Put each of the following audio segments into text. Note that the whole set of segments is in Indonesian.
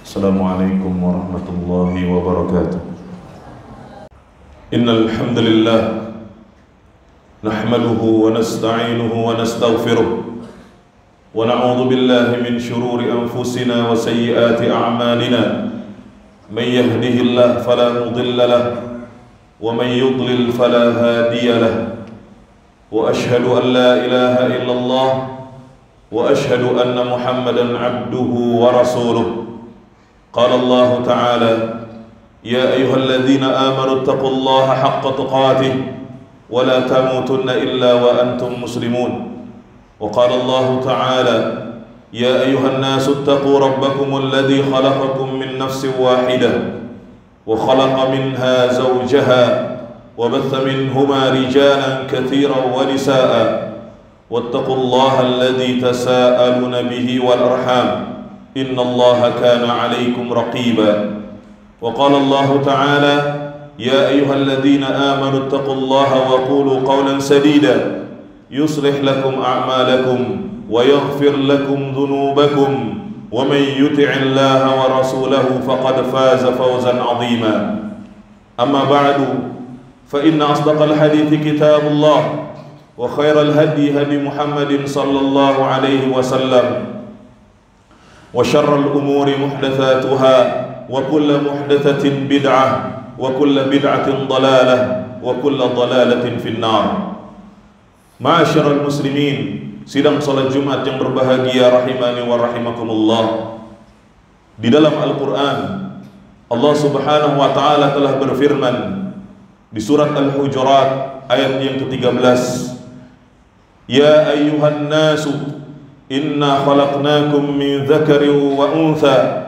Assalamualaikum warahmatullahi wabarakatuh. Innal hamdalillah nahmaduhu wa nasta'inuhu wa nastaghfiruh wa na'udzu billahi min shururi anfusina wa sayyiati a'malina. Man yahdihillahu fala mudilla lahu wa man yudlil fala hadiya lahu. Wa ashhadu an la ilaha illallah wa ashhadu anna Muhammadan 'abduhu wa rasuluh. قال الله تعالى: يا أيها الذين آمنوا اتقوا الله حق تقاته ولا تموتن إلا وأنتم مسلمون. وقال الله تعالى: يا أيها الناس اتقوا ربكم الذي خلقكم من نفس واحدة وخلق منها زوجها وبث منهما رجالا كثيرا ونساء واتقوا الله الذي تساءلون به والأرحام إن الله كان عليكم رقيبا. وقال الله تعالى: يا أيها الذين آمنوا اتقوا الله وقولوا قولا سديدا يصلح لكم أعمالكم ويغفر لكم ذنوبكم ومن يطع الله ورسوله فقد فاز فوزا عظيما. أما بعد فإن أصدق الحديث كتاب الله وخير الهدي هدي محمد صلى الله عليه وسلم وشر الأمور محدثاتها وكل محدثة بدعة وكل بدعة ضلالة وكل ضلالة في النار. Ma'asyiral muslimin, sidang salat Jumat yang berbahagia rahimani wa rahimakumullah. Di dalam Al-Qur'an Allah Subhanahu wa taala telah berfirman di surat Al-Hujurat ayat yang ke-13, Ya ayyuhan nasu Inna khalaqnakum min dzakarin wa untha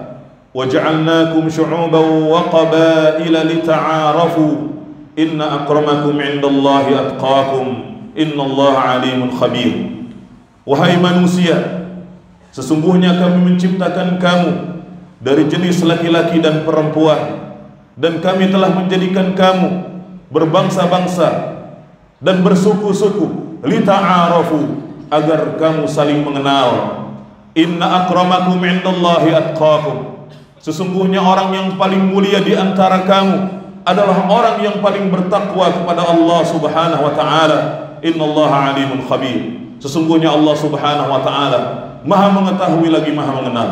waja'alnakum syu'uban wa qabaila lita'arafu inna akramakum 'indallahi atqakum innallaha 'alimun khabir. Wahai manusia, sesungguhnya kami menciptakan kamu dari jenis laki-laki dan perempuan, dan kami telah menjadikan kamu berbangsa-bangsa dan bersuku-suku lita'arafu, agar kamu saling mengenal. Inna akramakum 'indallahi atqakum, sesungguhnya orang yang paling mulia di antara kamu adalah orang yang paling bertakwa kepada Allah Subhanahu wa taala. Innallaha 'alimun khabir, sesungguhnya Allah Subhanahu wa taala Maha mengetahui lagi Maha mengenal.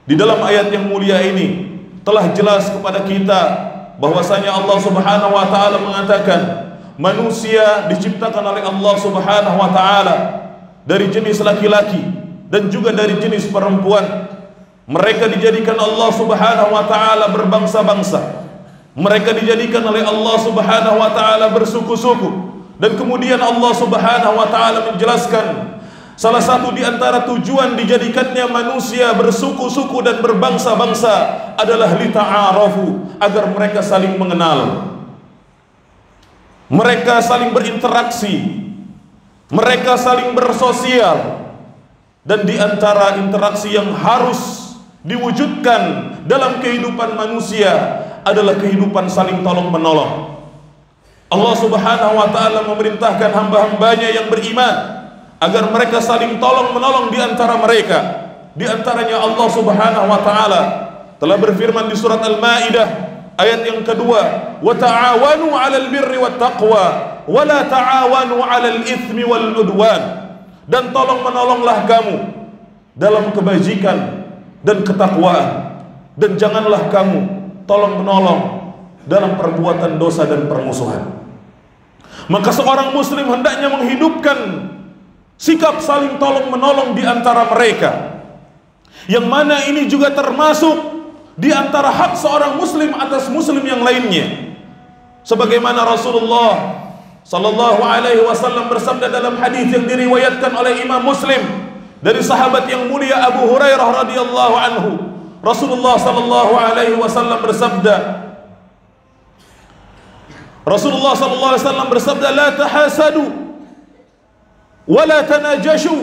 Di dalam ayat yang mulia ini telah jelas kepada kita bahwasanya Allah Subhanahu wa taala mengatakan manusia diciptakan oleh Allah Subhanahu wa taala dari jenis laki-laki dan juga dari jenis perempuan. Mereka dijadikan Allah Subhanahu wa taala berbangsa-bangsa. Mereka dijadikan oleh Allah Subhanahu wa taala bersuku-suku. Dan kemudian Allah Subhanahu wa taala menjelaskan salah satu di antara tujuan dijadikannya manusia bersuku-suku dan berbangsa-bangsa adalah lita'arafu, agar mereka saling mengenal. Mereka saling berinteraksi, mereka saling bersosial. Dan di antara interaksi yang harus diwujudkan dalam kehidupan manusia adalah kehidupan saling tolong-menolong. Allah Subhanahu wa taala memerintahkan hamba-hambanya yang beriman agar mereka saling tolong-menolong di antara mereka. Di antaranya Allah Subhanahu wa taala telah berfirman di surat Al-Maidah ayat yang kedua, wa ta'awanu 'alal birri wat taqwa wa la ta'awanu 'alal itsmi wal 'udwan, dan tolong-menolonglah kamu dalam kebajikan dan ketakwaan, dan janganlah kamu tolong-menolong dalam perbuatan dosa dan permusuhan. Maka seorang muslim hendaknya menghidupkan sikap saling tolong-menolong di antara mereka, yang mana ini juga termasuk di antara hak seorang muslim atas muslim yang lainnya. Sebagaimana Rasulullah sallallahu alaihi wasallam bersabda dalam hadis yang diriwayatkan oleh Imam Muslim dari sahabat yang mulia Abu Hurairah radhiyallahu anhu, Rasulullah sallallahu alaihi wasallam bersabda, la tahasadu wa la tanajashu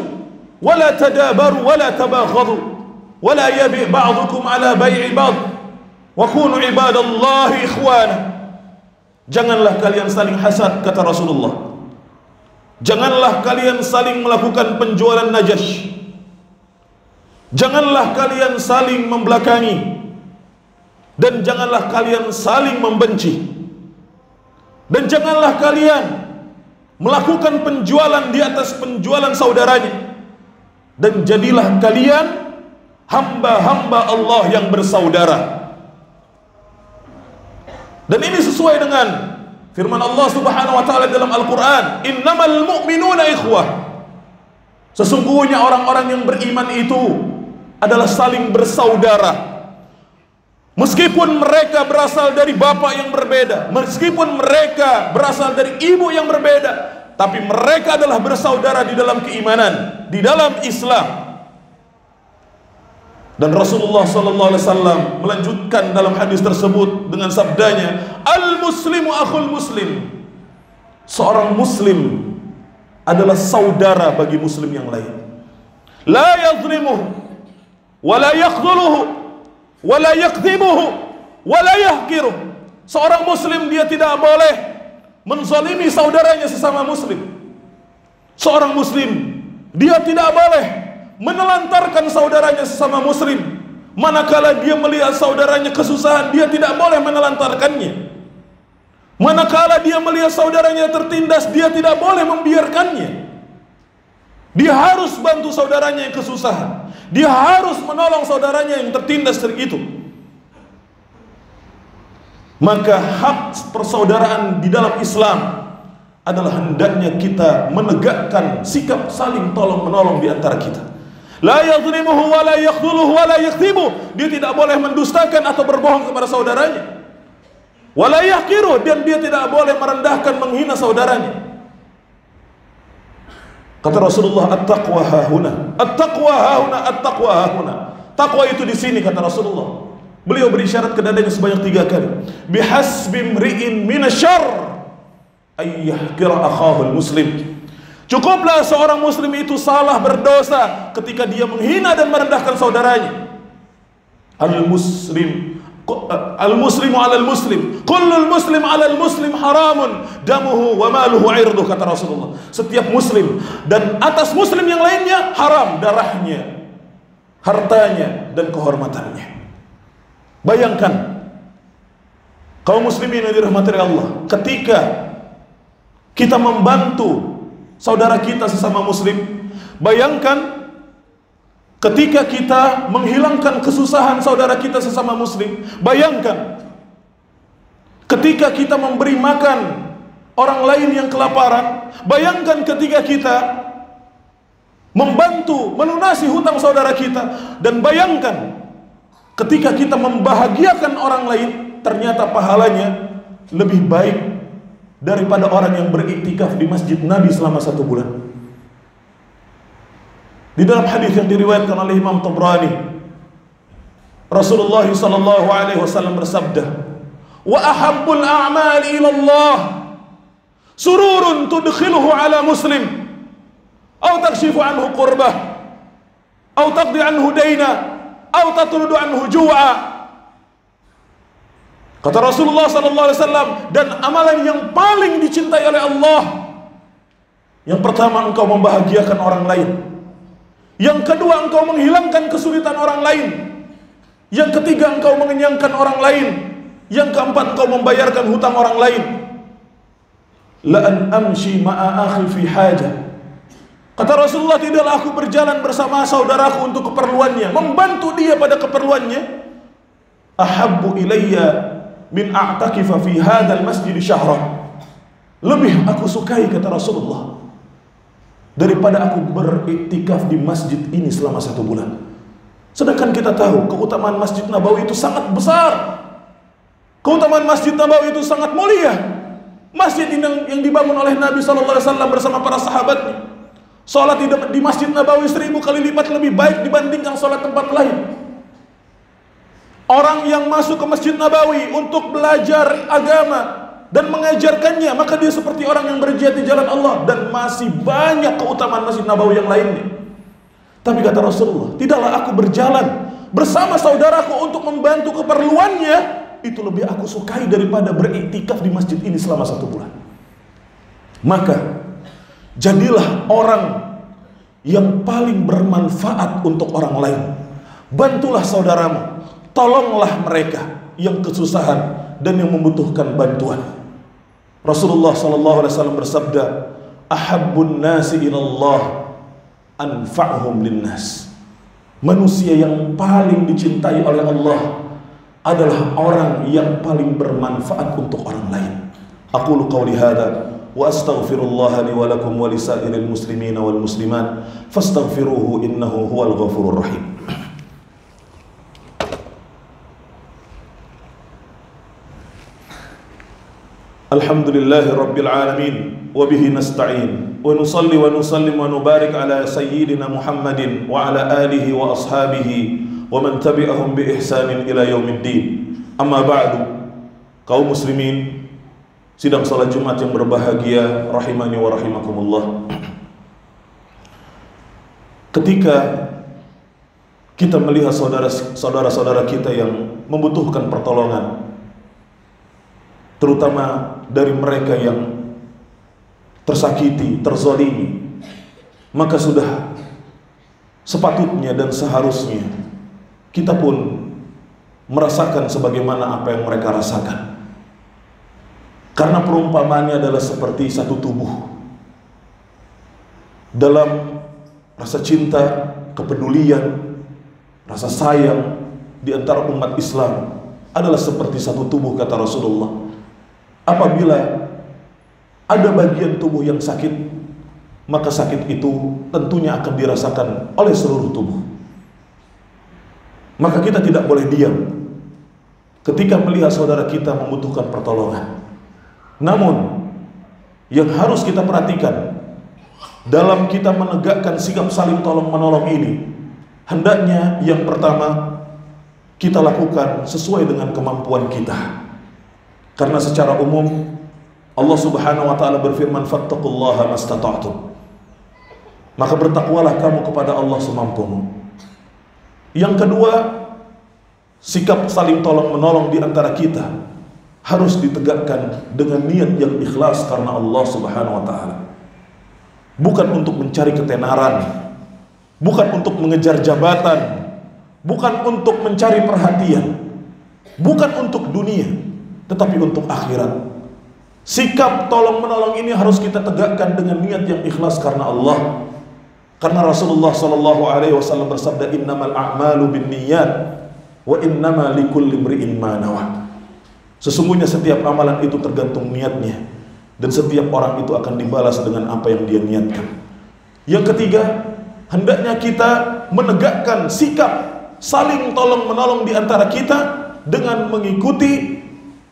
wa la tadabaru wa la tabaghadu wala yabi' ba'dukum ala bai'i ba'd wa kunu ibadallahi ikhwana. Janganlah kalian saling hasad, kata Rasulullah. Janganlah kalian saling melakukan penjualan najash. Janganlah kalian saling membelakangi, dan janganlah kalian saling membenci, dan janganlah kalian melakukan penjualan di atas penjualan saudaranya, dan jadilah kalian hamba-hamba Allah yang bersaudara. Dan ini sesuai dengan firman Allah Subhanahu wa taala dalam Al-Qur'an, "Innamal mu'minuna ikhwah." Sesungguhnya orang-orang yang beriman itu adalah saling bersaudara. Meskipun mereka berasal dari bapak yang berbeda, meskipun mereka berasal dari ibu yang berbeda, tapi mereka adalah bersaudara di dalam keimanan, di dalam Islam. Dan Rasulullah sallallahu alaihi wasallam melanjutkan dalam hadis tersebut dengan sabdanya, "Al-muslimu akhul muslim." Seorang muslim adalah saudara bagi muslim yang lain. La yazlimuhu wa la yakhdhuluhu wa la yakdhibuhu wa la yahqiruhu. Seorang muslim dia tidak boleh menzalimi saudaranya sesama muslim. Seorang muslim dia tidak boleh menelantarkan saudaranya sesama muslim. Manakala dia melihat saudaranya kesusahan, dia tidak boleh menelantarkannya. Manakala dia melihat saudaranya tertindas, dia tidak boleh membiarkannya. Dia harus bantu saudaranya yang kesusahan. Dia harus menolong saudaranya yang tertindas itu. Maka hak persaudaraan di dalam Islam adalah hendaknya kita menegakkan sikap saling tolong menolong di antara kita. La yazlimuhu wa la yakhdhuluhu wa la yakhdibuhu. Dia tidak boleh mendustakan atau berbohong kepada saudaranya. Wa la yahqiruhu, dan dia tidak boleh merendahkan, menghina saudaranya. Kata Rasulullah, at-taqwa hahuna, at-taqwa hahuna, at-taqwa hahuna. Takwa itu di sini, kata Rasulullah. Beliau berisyarat ke dadanya sebanyak 3 kali. Bihasbi mri'in minasyarr ay yahqira akhahul muslim. Cukuplah seorang muslim itu salah berdosa ketika dia menghina dan merendahkan saudaranya. Al-muslimu 'alal muslim, kullul muslim 'alal muslim haramun damuhu wa maluhu 'irduhu, kata Rasulullah. Setiap muslim dan atas muslim yang lainnya haram darahnya, hartanya, dan kehormatannya. Bayangkan kaum muslimin yang dirahmati Allah, ketika kita membantu saudara kita sesama muslim, bayangkan ketika kita menghilangkan kesusahan saudara kita sesama muslim, bayangkan ketika kita memberi makan orang lain yang kelaparan, bayangkan ketika kita membantu melunasi hutang saudara kita, dan bayangkan ketika kita membahagiakan orang lain, ternyata pahalanya lebih baik daripada orang yang beriktikaf di masjid Nabi selama 1 bulan. Di dalam hadis yang diriwayatkan oleh Imam Tabrani, Rasulullah sallallahu alaihi wasallam bersabda, "Wa ahabbul a'mali ila Allah sururun tudkhiluhu ala muslim, aw takshifu anhu qurbah, aw taqdi anhu daina, aw tatrudu anhu ju'a." Kata Rasulullah sallallahu alaihi wasallam, dan amalan yang paling dicintai oleh Allah, yang pertama engkau membahagiakan orang lain, yang kedua engkau menghilangkan kesulitan orang lain, yang ketiga engkau mengenyangkan orang lain, yang keempat engkau membayarkan hutang orang lain. La an amshi ma'a akhi fi hajah. Kata Rasulullah, tidaklah aku berjalan bersama saudaraku untuk keperluannya, membantu dia pada keperluannya, ahabbu ilayya min a'takifa fi hadzal masjid syahran. Lebih aku sukai, kata Rasulullah, daripada aku beriktikaf di masjid ini selama 1 bulan. Sedangkan kita tahu keutamaan Masjid Nabawi itu sangat besar. Keutamaan Masjid Nabawi itu sangat mulia. Masjid yang dibangun oleh Nabi sallallahu alaihi wasallam bersama para sahabatnya. Salat di Masjid Nabawi 1000 kali lipat lebih baik dibandingkan salat tempat lain. Orang yang masuk ke Masjid Nabawi untuk belajar agama dan mengajarkannya, maka dia seperti orang yang berjihad di jalan Allah. Dan masih banyak keutamaan Masjid Nabawi yang lainnya. Tapi kata Rasulullah, tidaklah aku berjalan bersama saudaraku untuk membantu keperluannya, itu lebih aku sukai daripada beriktikaf di masjid ini selama 1 bulan. Maka jadilah orang yang paling bermanfaat untuk orang lain. Bantulah saudaramu, tolonglah mereka yang kesusahan dan yang membutuhkan bantuan. Rasulullah SAW bersabda, ahabbun nasi ilallah anfa'hum linnas. Manusia yang paling dicintai oleh Allah adalah orang yang paling bermanfaat untuk orang lain. Aqulu qawli hadza wa astaghfirullah li wa lakum wa lisairil muslimin wal muslimat fastaghfiruhu innahu huwal ghafurur rahim. Alhamdulillahi rabbil alamin wa bihi nasta'in wa nusalli wa nusallim wa nubarik ala sayyidina Muhammadin wa ala alihi wa ashabihi wa man tabi'ahum bi ihsanin ila yaumiddin. Amma ba'du. Kaum muslimin sidang salat Jumat yang berbahagia, rahimani wa rahimakumullah. Ketika kita melihat saudara-saudara kita yang membutuhkan pertolongan, terutama dari mereka yang tersakiti, terzalimi, maka sudah sepatutnya dan seharusnya kita pun merasakan sebagaimana apa yang mereka rasakan. Karena perumpamaannya adalah seperti satu tubuh. Dalam rasa cinta, kepedulian, rasa sayang di antara umat Islam adalah seperti satu tubuh, kata Rasulullah. Apabila ada bagian tubuh yang sakit, maka sakit itu tentunya akan dirasakan oleh seluruh tubuh. Maka kita tidak boleh diam ketika melihat saudara kita membutuhkan pertolongan. Namun yang harus kita perhatikan dalam kita menegakkan sikap saling tolong menolong ini, hendaknya yang pertama kita lakukan sesuai dengan kemampuan kita. Karena secara umum Allah Subhanahu wa taala berfirman, fattaqullaha mastata'tum. Maka bertakwalah kamu kepada Allah semampumu. Yang kedua, sikap saling tolong menolong di antara kita harus ditegakkan dengan niat yang ikhlas karena Allah Subhanahu wa taala. Bukan untuk mencari ketenaran, bukan untuk mengejar jabatan, bukan untuk mencari perhatian, bukan untuk dunia, tetapi untuk akhirat. Sikap tolong menolong ini harus kita tegakkan dengan niat yang ikhlas karena Allah. Karena Rasulullah SAW bersabda, innamal a'malu binniyat wa innama likulli imri'in ma nawa. Sesungguhnya setiap amalan itu tergantung niatnya, dan setiap orang itu akan dibalas dengan apa yang dia niatkan. Yang ketiga, hendaknya kita menegakkan sikap saling tolong menolong di antara kita dengan mengikuti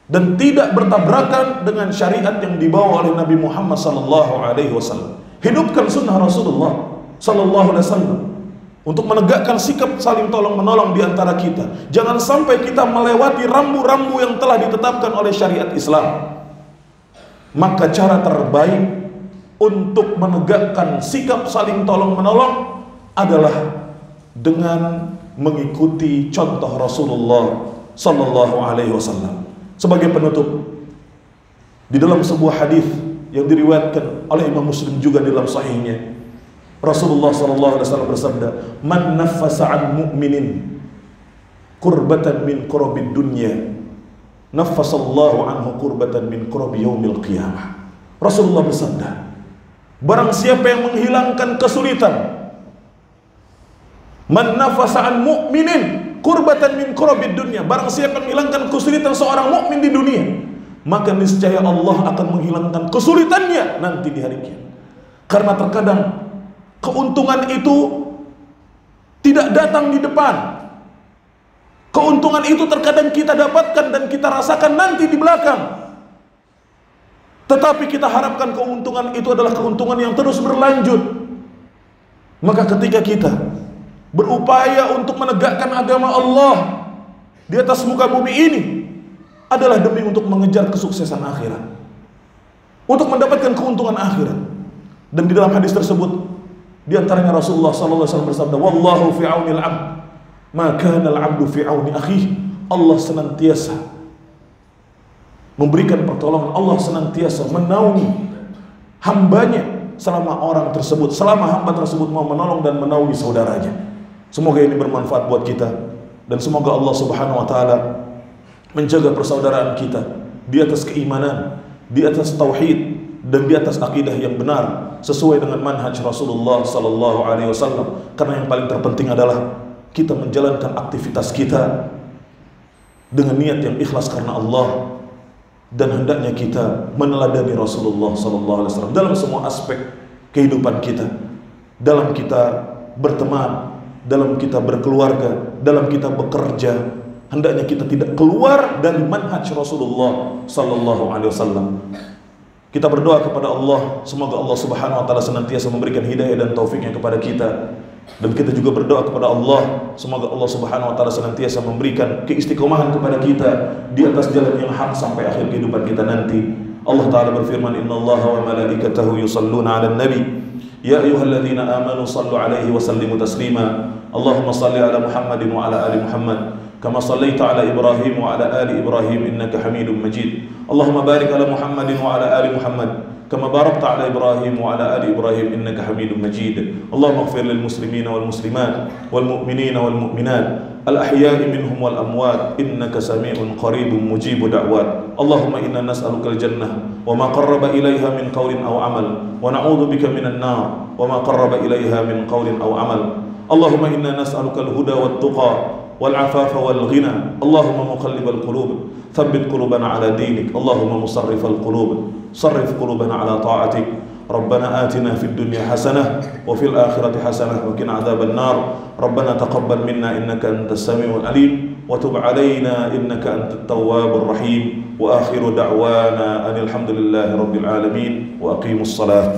dan tidak bertabrakan dengan syariat yang dibawa oleh Nabi Muhammad SAW. Hidupkan sunnah Rasulullah SAW untuk menegakkan sikap saling tolong menolong di antara kita. Jangan sampai kita melewati rambu-rambu yang telah ditetapkan oleh syariat Islam. Maka cara terbaik untuk menegakkan sikap saling tolong menolong adalah dengan mengikuti contoh Rasulullah SAW. Sebagai penutup, di dalam sebuah hadis yang diriwayatkan oleh Imam Muslim juga dalam sahihnya, Rasulullah SAW bersabda, man naffasa an mu'minin kurbatan min kurabid dunya naffasallahu anhu kurbatan min kurabi yaumil qiyamah. Rasulullah bersabda, barang siapa yang menghilangkan kesulitan, man naffasa an mu'minin kurbatan min kurabid dunya, barang siapa menghilangkan kesulitan seorang mukmin di dunia, maka niscaya Allah akan menghilangkan kesulitannya nanti di hari kiamat. Karena terkadang keuntungan itu tidak datang di depan. Keuntungan itu terkadang kita dapatkan dan kita rasakan nanti di belakang. Tetapi kita harapkan keuntungan itu adalah keuntungan yang terus berlanjut. Maka ketika kita berupaya untuk menegakkan agama Allah di atas muka bumi ini, adalah demi untuk mengejar kesuksesan akhirat, untuk mendapatkan keuntungan akhirat. Dan di dalam hadis tersebut, di antaranya Rasulullah SAW bersabda, wallahu fi aunil abd ma kana al-abdu fi auni akhihi. Allah senantiasa memberikan pertolongan, Allah senantiasa menaungi hambanya selama orang tersebut, selama hamba tersebut mau menolong dan menaungi saudaranya. Semoga ini bermanfaat buat kita, dan semoga Allah Subhanahu wa taala menjaga persaudaraan kita di atas keimanan, di atas tauhid, dan di atas akidah yang benar sesuai dengan manhaj Rasulullah sallallahu alaihi wasallam. Karena yang paling terpenting adalah kita menjalankan aktivitas kita dengan niat yang ikhlas karena Allah, dan hendaknya kita meneladani Rasulullah sallallahu alaihi wasallam dalam semua aspek kehidupan kita, dalam kita berteman, dalam kita berkeluarga, dalam kita bekerja. Hendaknya kita tidak keluar dari manhaj Rasulullah sallallahu alaihi wasallam. Kita berdoa kepada Allah, semoga Allah Subhanahu wa taala senantiasa memberikan hidayah dan taufiknya kepada kita. Dan kita juga berdoa kepada Allah, semoga Allah Subhanahu wa taala senantiasa memberikan keistiqomahan kepada kita di atas jalan yang hak sampai akhir kehidupan kita nanti. Allah taala berfirman, "Innallaha wa malaikatahu yusalluna 'alan nabi, ya ayyuhalladzina amanu shallu 'alaihi wa sallimu taslima. Allahumma shalli 'ala Muhammadin wa 'ala ali Muhammad kama shallaita 'ala Ibrahim wa 'ala ali Ibrahim innaka Hamidum Majid. Allahumma barik 'ala Muhammadin wa 'ala ali Muhammad kama barakta 'ala Ibrahim wa 'ala ali Ibrahim innaka Hamidum Majid. Allahumma ighfir lil muslimina wal muslimat wal mu'minina wal mu'minat al ahya'i minhum wal amwat innaka sami'un qaribun mujibu da'wat. Allahumma inna nas'aluka al jannah wa ma qarraba ilaiha min qawlin aw amal, wa na'udzu bika minan nar wa ma qarraba ilaiha min qawlin aw amal. Allahumma inna nas'aluka al huda wat tuqa والعفاف والغنى. اللهم مقلب القلوب ثبت قلوبنا على دينك. اللهم مصرف القلوب صرف قلوبنا على طاعتك. ربنا آتنا في الدنيا حسنة وفي الآخرة حسنة وقنا عذاب النار. ربنا تقبل منا إنك أنت السميع العليم وتب علينا إنك أنت التواب الرحيم. وآخر دعوانا أن الحمد لله رب العالمين وأقيموا الصلاة.